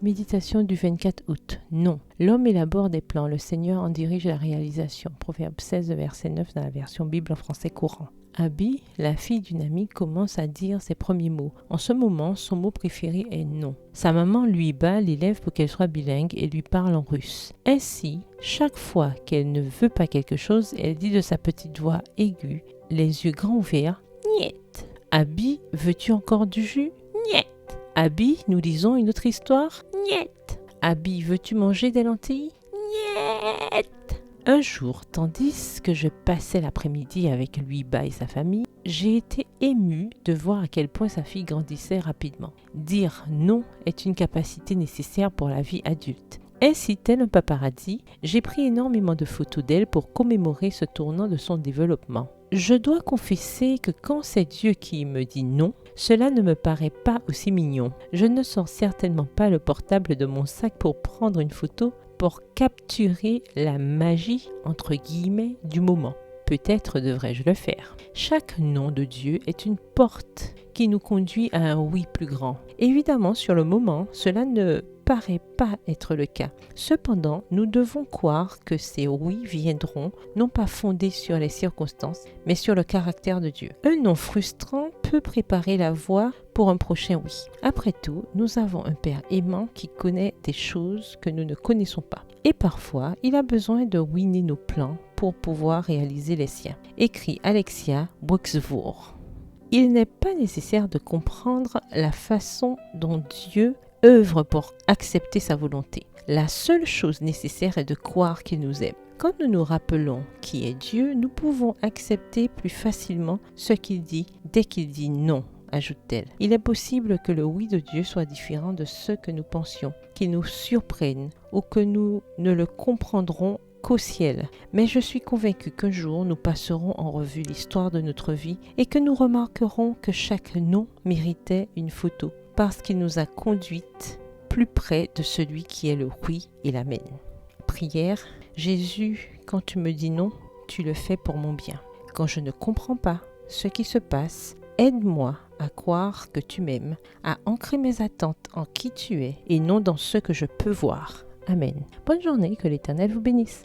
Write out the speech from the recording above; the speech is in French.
Méditation du 24 août. Non. L'homme élabore des plans, le Seigneur en dirige la réalisation. Proverbe 16, verset 9 dans la version Bible en français courant. Abby, la fille d'une amie, commence à dire ses premiers mots. En ce moment, son mot préféré est non. Sa maman lui bat l'élève pour qu'elle soit bilingue et lui parle en russe. Ainsi, chaque fois qu'elle ne veut pas quelque chose, elle dit de sa petite voix aiguë, les yeux grands ouverts, « Niet ». Abby, veux-tu encore du jus? Niet. Abby, nous lisons une autre histoire? Niet. Abby, veux-tu manger des lentilles? Niet. Un jour, tandis que je passais l'après-midi avec Louis-Bas et sa famille, j'ai été émue de voir à quel point sa fille grandissait rapidement. Dire non est une capacité nécessaire pour la vie adulte. Ainsi, tel un paparazzi, j'ai pris énormément de photos d'elle pour commémorer ce tournant de son développement. Je dois confesser que quand c'est Dieu qui me dit non, cela ne me paraît pas aussi mignon. Je ne sors certainement pas le portable de mon sac pour prendre une photo pour capturer la magie, entre guillemets, du moment. Peut-être devrais-je le faire. Chaque nom de Dieu est une porte qui nous conduit à un oui plus grand. Évidemment, sur le moment, cela ne paraît pas être le cas. Cependant, nous devons croire que ces oui viendront non pas fondés sur les circonstances, mais sur le caractère de Dieu. Un non frustrant peut préparer la voie pour un prochain oui. Après tout, nous avons un Père aimant qui connaît des choses que nous ne connaissons pas. Et parfois, il a besoin de winner nos plans pour pouvoir réaliser les siens. Écrit Alexia Bruxvoort. Il n'est pas nécessaire de comprendre la façon dont Dieu œuvre pour accepter sa volonté. La seule chose nécessaire est de croire qu'il nous aime. Quand nous nous rappelons qui est Dieu, nous pouvons accepter plus facilement ce qu'il dit dès qu'il dit non, ajoute-t-elle. Il est possible que le oui de Dieu soit différent de ce que nous pensions, qu'il nous surprenne ou que nous ne le comprendrons qu'au ciel. Mais je suis convaincue qu'un jour nous passerons en revue l'histoire de notre vie et que nous remarquerons que chaque non méritait une photo parce qu'il nous a conduites plus près de celui qui est le oui et l'amen. Prière. Jésus, quand tu me dis non, tu le fais pour mon bien. Quand je ne comprends pas ce qui se passe, aide-moi à croire que tu m'aimes, à ancrer mes attentes en qui tu es et non dans ce que je peux voir. Amen. Bonne journée, que l'Éternel vous bénisse.